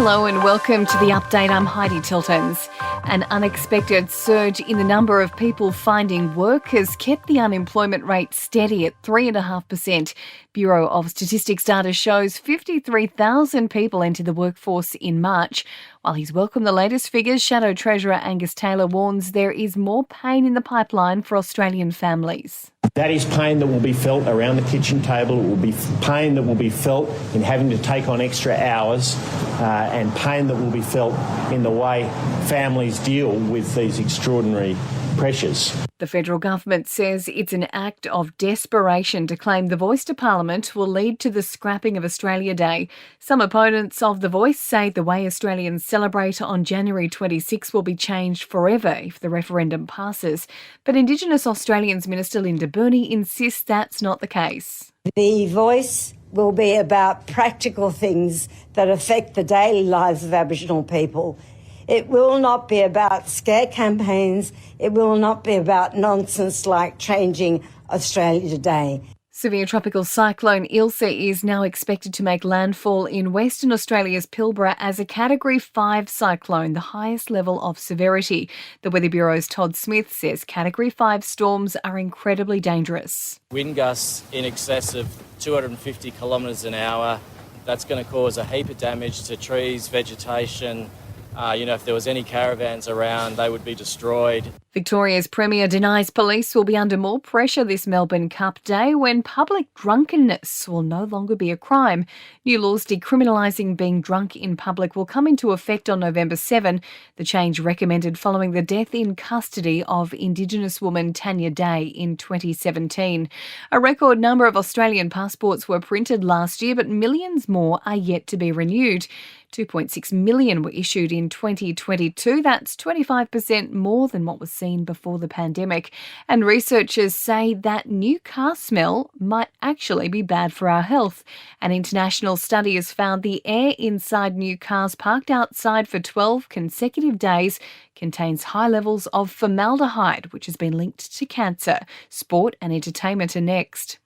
Hello and welcome to the update. I'm Heidi Tiltons. An unexpected surge in the number of people finding work has kept the unemployment rate steady at 3.5%. Bureau of Statistics data shows 53,000 people entered the workforce in March. While he's welcomed the latest figures, Shadow Treasurer Angus Taylor warns there is more pain in the pipeline for Australian families. That is pain that will be felt around the kitchen table. It will be pain that will be felt in having to take on extra hours and pain that will be felt in the way families deal with these extraordinary pressures. The federal government says it's an act of desperation to claim the voice to Parliament will lead to the scrapping of Australia Day. Some opponents of the voice say the way Australians celebrate on January 26 will be changed forever if the referendum passes. But Indigenous Australians Minister Linda Burney insists that's not the case. The voice will be about practical things that affect the daily lives of Aboriginal people. It will not be about scare campaigns. It will not be about nonsense like changing Australia Today. Severe tropical cyclone Ilse is now expected to make landfall in Western Australia's Pilbara as a Category 5 cyclone, the highest level of severity. The Weather Bureau's Todd Smith says Category 5 storms are incredibly dangerous. Wind gusts in excess of 250 kilometres an hour. That's going to cause a heap of damage to trees, vegetation. If there was any caravans around, they would be destroyed. Victoria's Premier denies police will be under more pressure this Melbourne Cup day when public drunkenness will no longer be a crime. New laws decriminalising being drunk in public will come into effect on November 7. The change recommended following the death in custody of Indigenous woman Tanya Day in 2017. A record number of Australian passports were printed last year, but millions more are yet to be renewed. 2.6 million were issued in 2022. That's 25% more than what was seen before the pandemic. And researchers say that new car smell might actually be bad for our health. An international study has found the air inside new cars parked outside for 12 consecutive days contains high levels of formaldehyde, which has been linked to cancer. Sport and entertainment are next.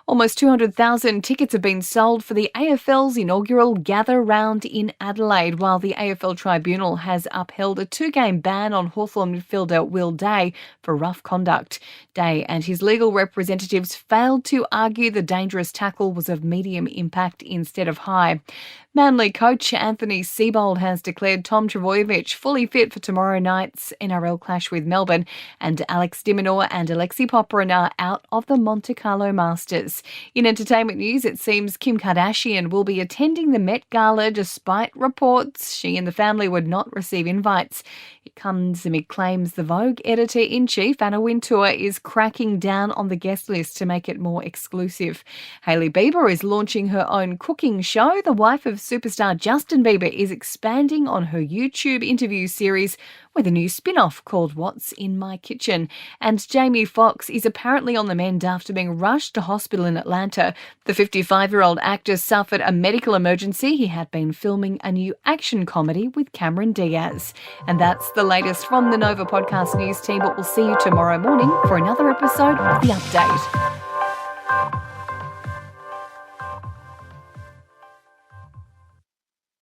Almost 200,000 tickets have been sold for the AFL's inaugural Gather Round in Adelaide, while the AFL Tribunal has upheld a 2-game ban on Hawthorn midfielder Will Day for rough conduct. Day and his legal representatives failed to argue the dangerous tackle was of medium impact instead of high. Manly coach Anthony Seibold has declared Tom Trbojevic fully fit for tomorrow night's NRL clash with Melbourne, and Alex de Minaur and Alexi Popyrin are out of the Monte Carlo Masters. In entertainment news, it seems Kim Kardashian will be attending the Met Gala despite reports she and the family would not receive invites. It comes amid claims the Vogue editor-in-chief, Anna Wintour, is cracking down on the guest list to make it more exclusive. Hailey Bieber is launching her own cooking show. The wife of superstar Justin Bieber is expanding on her YouTube interview series with a new spin-off called What's in My Kitchen. And Jamie Foxx is apparently on the mend after being rushed to hospital in Atlanta. The 55-year-old actor suffered a medical emergency. He had been filming a new action comedy with Cameron Diaz. And that's the latest from the Nova Podcast News team, but we'll see you tomorrow morning for another episode of The Update.